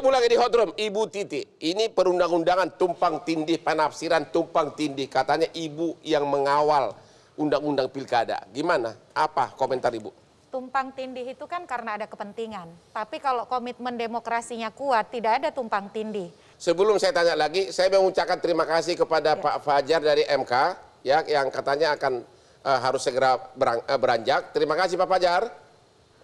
mulai di hotroom, Ibu Titi. Ini perundang-undangan tumpang tindih, penafsiran tumpang tindih. Katanya Ibu yang mengawal undang-undang pilkada. Gimana? Apa komentar Ibu? Tumpang tindih itu kan karena ada kepentingan. Tapi kalau komitmen demokrasinya kuat, tidak ada tumpang tindih. Sebelum saya tanya lagi, saya mengucapkan terima kasih kepada Pak Fajar dari MK, ya, yang katanya akan harus segera beranjak. Terima kasih Pak Fajar.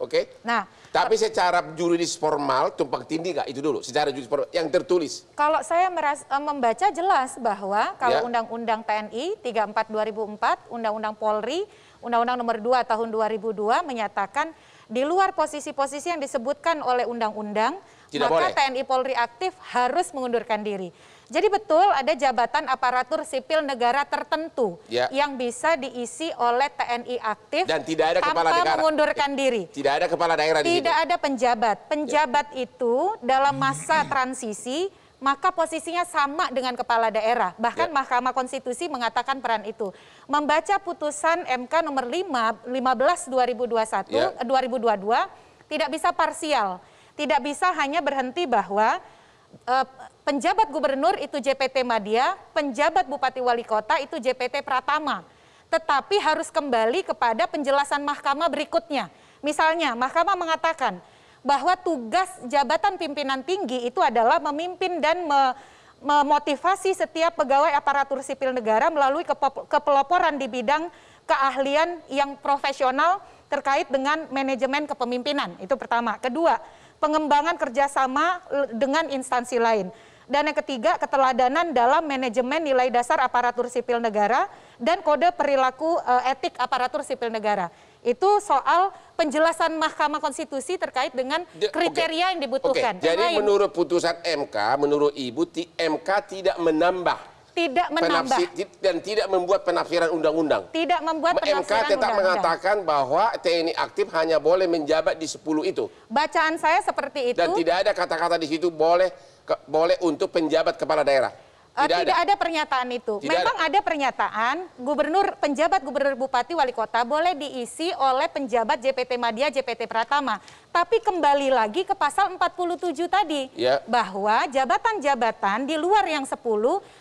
Oke. Nah, tapi secara juridis formal tumpang tindih nggak? Itu dulu. Secara juridis formal yang tertulis. Kalau saya membaca jelas bahwa kalau Undang-Undang TNI 34/2004, Undang-Undang Polri, Undang-Undang Nomor 2 Tahun 2002 menyatakan di luar posisi-posisi yang disebutkan oleh undang-undang, maka TNI Polri aktif harus mengundurkan diri. Jadi betul ada jabatan aparatur sipil negara tertentu yang bisa diisi oleh TNI aktif dan tidak ada kepala tanpa negara mengundurkan diri. Tidak ada kepala daerah di situ. Tidak ada penjabat. Penjabat itu dalam masa transisi maka posisinya sama dengan kepala daerah. Bahkan Mahkamah Konstitusi mengatakan peran itu. Membaca putusan MK nomor 15 2022 tidak bisa parsial. Tidak bisa hanya berhenti bahwa penjabat gubernur itu JPT Madya, penjabat bupati wali kota itu JPT Pratama. Tetapi harus kembali kepada penjelasan mahkamah berikutnya. Misalnya, mahkamah mengatakan bahwa tugas jabatan pimpinan tinggi itu adalah memimpin dan memotivasi setiap pegawai aparatur sipil negara melalui kepeloporan di bidang keahlian yang profesional terkait dengan manajemen kepemimpinan. Itu pertama. Kedua, pengembangan kerjasama dengan instansi lain. Dan yang ketiga, keteladanan dalam manajemen nilai dasar aparatur sipil negara dan kode perilaku etik aparatur sipil negara. Itu soal penjelasan Mahkamah Konstitusi terkait dengan kriteria yang dibutuhkan. Jadi menurut putusan MK, menurut Ibu, MK tidak menambah. Tidak menambah. Dan tidak membuat penafsiran undang-undang. Tidak membuat penafsiran MK tetap mengatakan bahwa TNI aktif hanya boleh menjabat di 10 itu. Bacaan saya seperti itu. Dan tidak ada kata-kata di situ boleh untuk penjabat kepala daerah. Tidak ada pernyataan itu. Memang ada pernyataan penjabat gubernur bupati wali kota boleh diisi oleh penjabat JPT Madya, JPT Pratama. Tapi kembali lagi ke pasal 47 tadi. Bahwa jabatan-jabatan di luar yang 10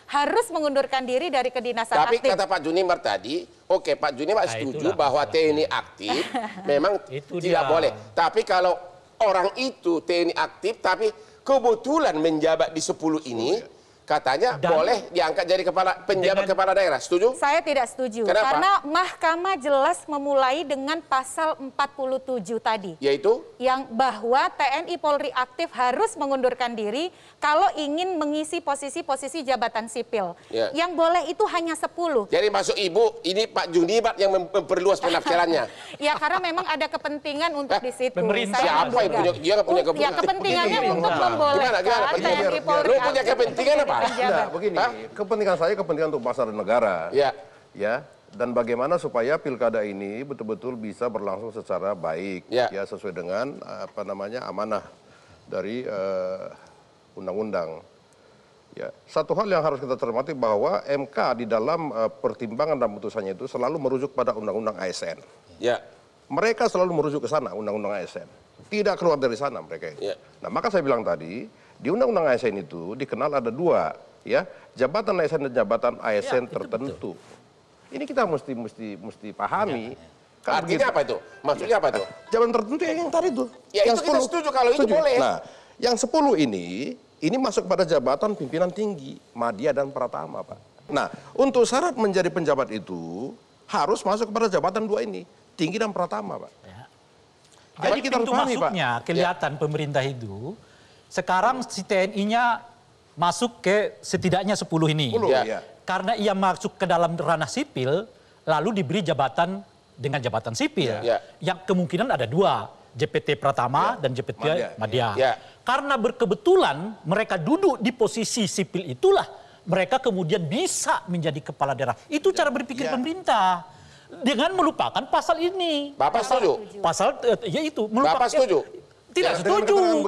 harus mengundurkan diri dari kedinasan aktif. Tapi kata Pak Juniper tadi, Pak Juniper setuju bahwa TNI aktif memang tidak boleh. Tapi kalau orang itu TNI aktif tapi kebetulan menjabat di 10 ini, katanya boleh diangkat jadi penjabat kepala daerah. Setuju? Saya tidak setuju. Kenapa? Karena mahkamah jelas memulai dengan pasal 47 tadi. Yaitu? Yang bahwa TNI Polri aktif harus mengundurkan diri kalau ingin mengisi posisi-posisi jabatan sipil. Yang boleh itu hanya 10. Jadi maksud Ibu, ini Pak Juniper yang memperluas penafsirannya. Ya karena memang ada kepentingan untuk di situ. Siapa yang punya kepentingan? Ya kepentingannya untuk membolehkan TNI Polri aktif. Punya kepentingan apa? Nah, begini, kepentingan saya kepentingan untuk bangsa dan negara. Ya, dan bagaimana supaya pilkada ini betul-betul bisa berlangsung secara baik, ya sesuai dengan amanah dari undang-undang. Ya, satu hal yang harus kita cermati bahwa MK di dalam pertimbangan dan putusannya itu selalu merujuk pada undang-undang ASN. Mereka selalu merujuk ke sana, undang-undang ASN. Tidak keluar dari sana mereka. Nah, maka saya bilang tadi, di undang-undang ASN itu dikenal ada dua, ya, jabatan ASN dan jabatan ASN tertentu. Ini kita mesti pahami. Artinya apa itu? Maksudnya apa itu? Jabatan tertentu yang tadi itu. Ya yang itu 10. Kita setuju kalau itu boleh. Nah, yang 10 ini masuk pada jabatan pimpinan tinggi, Madya dan Pratama, Pak. Nah, untuk syarat menjadi penjabat itu harus masuk kepada jabatan dua ini, tinggi dan Pratama, Pak. Jadi kita harus pahami, Pak. Kelihatan pemerintah itu sekarang si TNI-nya masuk ke setidaknya 10 ini. Karena ia masuk ke dalam ranah sipil, lalu diberi jabatan dengan jabatan sipil. Yang kemungkinan ada dua, JPT Pratama dan JPT Madya. Karena berkebetulan mereka duduk di posisi sipil itulah, mereka kemudian bisa menjadi kepala daerah. Itu cara berpikir pemerintah. Dengan melupakan pasal ini. Bapak setuju? Ya itu. Bapak setuju? Tidak setuju,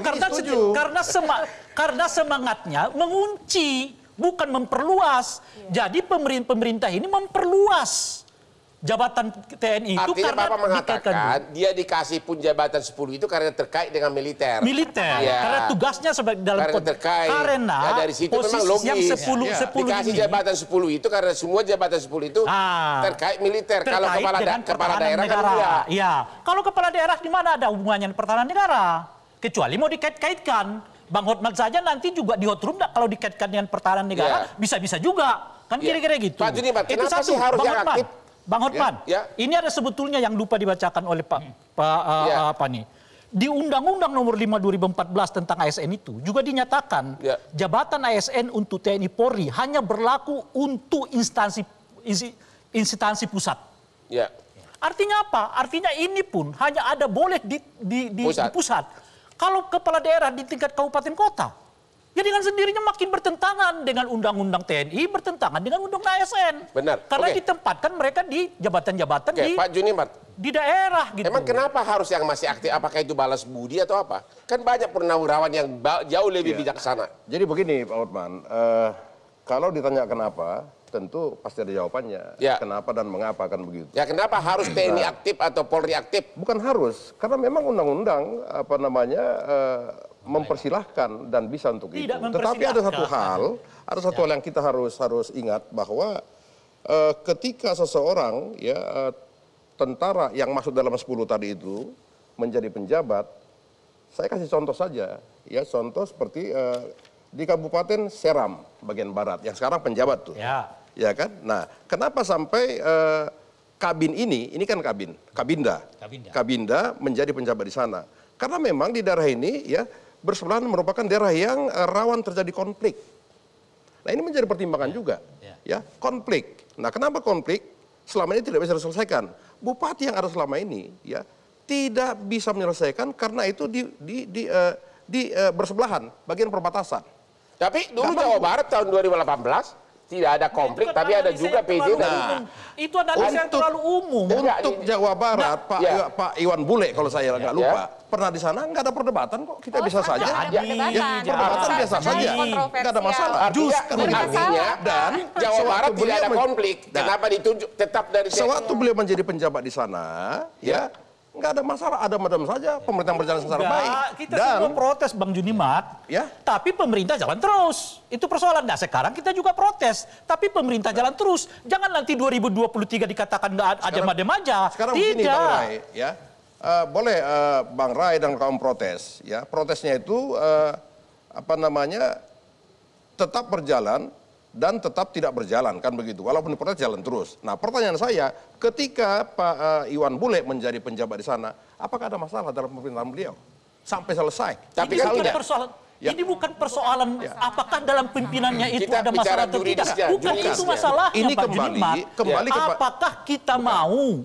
karena semangatnya mengunci, bukan memperluas. Jadi pemerintah ini memperluas jabatan TNI itu artinya karena Bapak mengatakan dia dikasih pun jabatan 10 itu karena terkait dengan militer. Ya. Karena tugasnya sebagai dalam terkait. Karena ya, dari situ memang logis. Yang 10 dikasih ini, jabatan 10 itu karena semua jabatan 10 itu terkait militer. Kalau kepala daerah kan enggak. Iya. Kalau kepala daerah di mana ada hubungannya dengan pertahanan negara? Kecuali mau dikait-kaitkan. Bang Hotman saja nanti juga di hotroom kalau dikaitkan dengan pertahanan negara bisa-bisa juga. Kan kira-kira gitu. Pak Junimat, itu kenapa satu, sih harus Bang yang Hotman. aktif? Bang Hotman, ini ada sebetulnya yang lupa dibacakan oleh apa nih? Di Undang-Undang Nomor 5 2014 tentang ASN itu juga dinyatakan jabatan ASN untuk TNI Polri hanya berlaku untuk instansi pusat. Ya. Artinya apa? Artinya ini pun hanya ada boleh di pusat. Kalau kepala daerah di tingkat kabupaten kota, ya dengan sendirinya makin bertentangan dengan undang-undang TNI, bertentangan dengan undang-undang ASN. Benar. Karena ditempatkan mereka di jabatan-jabatan Pak Junimat, di daerah gitu. Emang kenapa harus yang masih aktif? Apakah itu balas budi atau apa? Kan banyak purnawirawan yang jauh lebih bijaksana. Jadi begini Pak Hotman, kalau ditanya kenapa, tentu pasti ada jawabannya. Kenapa dan mengapa kan begitu. Ya kenapa harus TNI aktif atau Polri aktif? Bukan harus, karena memang undang-undang mempersilahkan dan bisa untuk itu. Tetapi ada satu hal yang kita harus ingat bahwa ketika seseorang tentara yang masuk dalam 10 tadi itu menjadi penjabat, saya kasih contoh saja, contoh seperti di Kabupaten Seram bagian barat yang sekarang penjabat tuh. Ya kan? Nah, kenapa sampai Kabin ini kan Kabinda menjadi penjabat di sana. Karena memang di daerah ini bersebelahan merupakan daerah yang rawan terjadi konflik. Nah, ini menjadi pertimbangan juga. Konflik. Nah, kenapa konflik? Selama ini tidak bisa diselesaikan. Bupati yang ada selama ini tidak bisa menyelesaikan karena itu di bersebelahan, bagian perbatasan. Tapi dulu Jawa Barat tahun 2018 tidak ada konflik, tapi ada juga PD. Itu analisa yang terlalu umum. Untuk Jawa Barat, Pak Iwan Bule kalau saya nggak lupa, pernah di sana nggak ada perdebatan kok, kita bisa saja. Perdebatan biasa saja, nggak ada masalah. Justru artinya dan Jawa Barat tidak ada konflik. Kenapa ditunjuk tetap dari sewaktu beliau menjadi penjabat di sana, nggak ada masalah, adem-adem saja, pemerintahan berjalan secara baik. Kita semua protes Bang Junimat, tapi pemerintah jalan terus. Itu persoalan. Nah sekarang kita juga protes, tapi pemerintah jalan terus. Jangan nanti 2023 dikatakan nggak adem-adem aja. Sekarang begini Bang Rai, boleh Bang Rai dan kaum protes, protesnya itu tetap berjalan dan tetap tidak berjalan kan begitu. Walaupun protes jalan terus. Nah pertanyaan saya, ketika Pak Iwan Bule menjadi penjabat di sana, apakah ada masalah dalam pemerintahan beliau sampai selesai? Tapi kan tidak persoalan. Ini bukan persoalan apakah dalam pimpinannya itu ada masalah atau tidak. Bukan itu masalahnya ini Pak Junimat. Apakah kita mau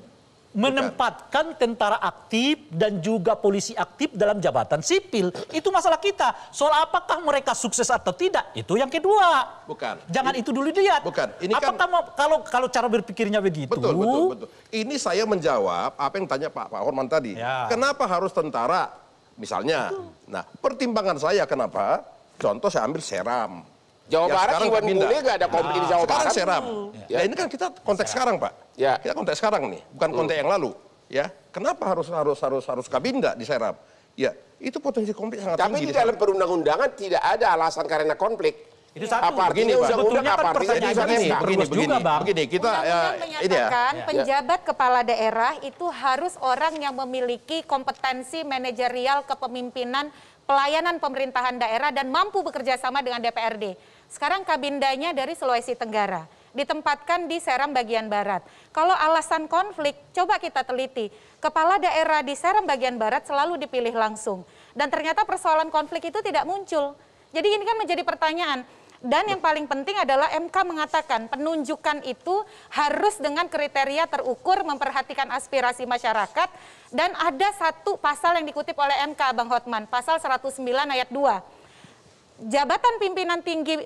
menempatkan tentara aktif dan juga polisi aktif dalam jabatan sipil? Itu masalah kita. Soal apakah mereka sukses atau tidak, itu yang kedua. Bukan. Jangan itu dulu dilihat. Bukan. Ini apakah kalau cara berpikirnya begitu? Betul. Ini saya menjawab apa yang tanya Pak Hotman tadi. Kenapa harus tentara? Misalnya. Nah, pertimbangan saya kenapa? Contoh saya ambil Seram. Jawa Barat Iwan Bule nggak ada konflik di Jawa Barat. Sekarang Seram. Ya ini kan kita konteks sekarang Pak. Kita konteks sekarang nih, bukan konteks yang lalu. Kenapa harus Kabinda di Seram? Itu potensi konflik sangat tinggi. Tapi di dalam perundang-undangan tidak ada alasan karena konflik. Itu satu. Apa artinya undang-undang apa artinya? Begini, kita menyatakan penjabat kepala daerah itu harus orang yang memiliki kompetensi manajerial kepemimpinan pelayanan pemerintahan daerah dan mampu bekerja sama dengan DPRD. Sekarang Kabindanya dari Sulawesi Tenggara, ditempatkan di Seram bagian barat. Kalau alasan konflik, coba kita teliti. Kepala daerah di Seram bagian barat selalu dipilih langsung. Dan ternyata persoalan konflik itu tidak muncul. Jadi ini kan menjadi pertanyaan. Dan yang paling penting adalah MK mengatakan penunjukan itu harus dengan kriteria terukur, memperhatikan aspirasi masyarakat. Dan ada satu pasal yang dikutip oleh MK, Bang Hotman, pasal 109 ayat 2. Jabatan pimpinan tinggi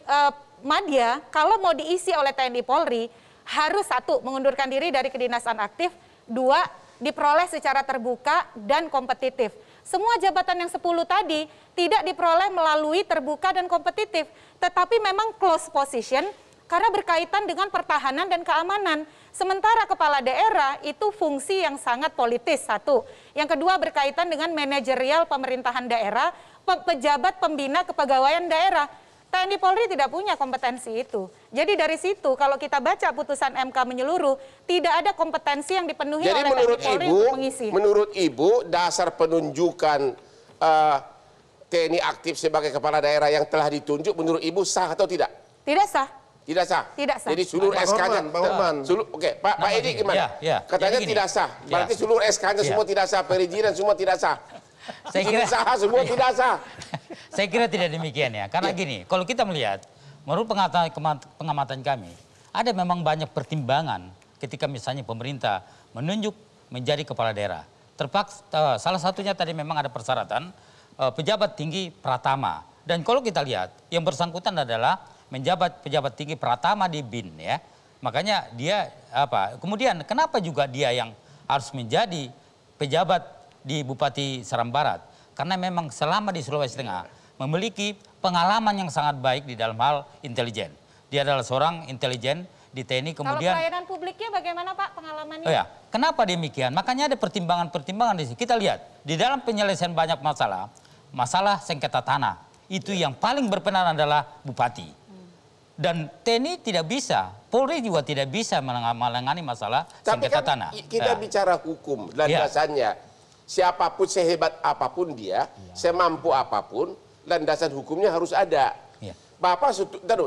Madya, kalau mau diisi oleh TNI Polri, harus 1, mengundurkan diri dari kedinasan aktif, 2, diperoleh secara terbuka dan kompetitif. Semua jabatan yang 10 tadi tidak diperoleh melalui terbuka dan kompetitif, tetapi memang close position karena berkaitan dengan pertahanan dan keamanan. Sementara kepala daerah itu fungsi yang sangat politis, satu. Yang kedua berkaitan dengan manajerial pemerintahan daerah, pejabat pembina kepegawaian daerah. TNI Polri tidak punya kompetensi itu. Jadi dari situ kalau kita baca putusan MK menyeluruh, tidak ada kompetensi yang dipenuhi oleh TNI Polri untuk mengisi. Menurut Ibu, dasar penunjukan TNI aktif sebagai kepala daerah yang telah ditunjuk menurut Ibu sah atau tidak? Tidak sah. Tidak sah. Tidak sah. Jadi seluruh SK-nya, Oke, Pak Edi gimana? Katanya tidak sah. Berarti seluruh SK-nya semua tidak sah, perizinan semua tidak sah. Saya kira semua tidak sah. Saya kira tidak demikian ya. Karena gini, kalau kita melihat, menurut pengamatan kami, ada memang banyak pertimbangan ketika misalnya pemerintah menunjuk menjadi kepala daerah. Terpaksa salah satunya tadi memang ada persyaratan pejabat tinggi pratama. Dan kalau kita lihat, yang bersangkutan adalah menjabat pejabat tinggi pratama di BIN ya. Makanya dia kemudian kenapa juga dia yang harus menjadi pejabat di Bupati Seram Barat? Karena memang selama di Sulawesi Tengah memiliki pengalaman yang sangat baik di dalam hal intelijen. Dia adalah seorang intelijen di TNI kemudian. Kalau pelayanan publiknya bagaimana Pak pengalamannya? Oh ya, kenapa demikian? Makanya ada pertimbangan-pertimbangan di sini. Kita lihat di dalam penyelesaian banyak masalah sengketa tanah itu yang paling berperan adalah bupati. Dan TNI tidak bisa, Polri juga tidak bisa menangani masalah sengketa tanah. Kita bicara hukum dan dasarnya. Siapapun sehebat apapun dia, semampu apapun, landasan hukumnya harus ada. Bapak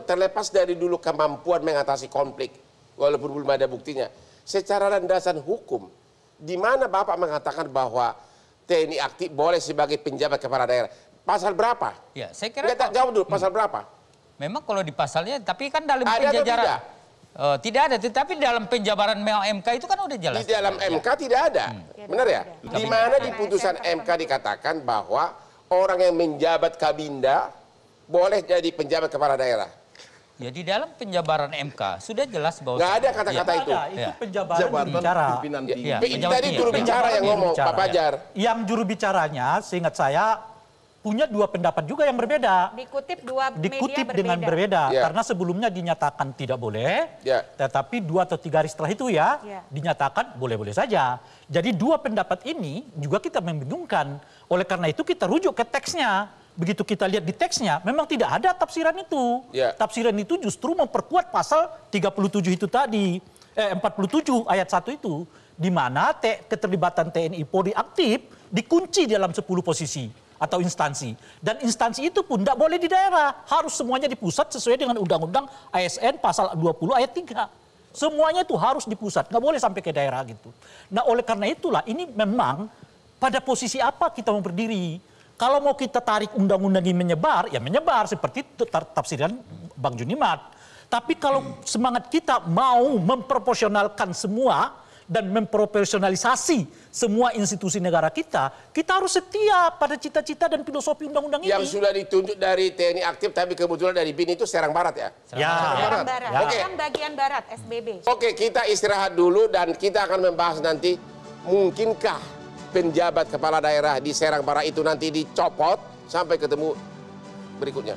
terlepas dari dulu kemampuan mengatasi konflik, walaupun belum ada buktinya. Secara landasan hukum, di mana Bapak mengatakan bahwa TNI aktif boleh sebagai penjabat kepala daerah? Pasal berapa? Ya, saya kira. Kita jawab dulu, pasal berapa? Memang kalau di pasalnya, tapi kan dalam penjajaran. Tidak ada, tetapi dalam penjabaran MK itu kan udah jelas. Di dalam MK tidak ada, benar ya? Di mana di putusan MK dikatakan bahwa orang yang menjabat kabinda boleh jadi penjabat kepala daerah. Ya di dalam penjabaran MK sudah jelas bahwa nggak ada kata-kata itu. Itu penjabaran bicara. Tadi juru bicara yang ngomong, Pak Fajar. Yang juru bicaranya, seingat saya, punya dua pendapat juga yang berbeda. Dikutip dengan berbeda. Karena sebelumnya dinyatakan tidak boleh, tetapi 2 atau 3 hari setelah itu dinyatakan boleh-boleh saja. Jadi dua pendapat ini juga kita membingungkan. Oleh karena itu kita rujuk ke teksnya. Begitu kita lihat di teksnya, memang tidak ada tafsiran itu. Tafsiran itu justru memperkuat pasal 37 itu tadi, 47 ayat 1 itu, di mana keterlibatan TNI Polri aktif dikunci dalam 10 posisi atau instansi. Dan instansi itu pun tidak boleh di daerah. Harus semuanya di pusat sesuai dengan Undang-Undang ASN pasal 20 ayat 3. Semuanya itu harus di pusat, nggak boleh sampai ke daerah gitu. Nah oleh karena itulah ini memang pada posisi apa kita mau berdiri. Kalau mau kita tarik undang-undang ini menyebar, ya menyebar seperti tafsiran Bang Junimat. Tapi kalau semangat kita mau memproporsionalkan semua dan memprofesionalisasi semua institusi negara kita harus setia pada cita-cita dan filosofi undang-undang ini. Yang sudah ditunjuk dari TNI aktif, tapi kebetulan dari BIN itu Serang Barat ya? Serang Barat. Yang bagian Barat, SBB. Oke, kita istirahat dulu dan kita akan membahas nanti, mungkinkah penjabat kepala daerah di Serang Barat itu nanti dicopot? Sampai ketemu berikutnya.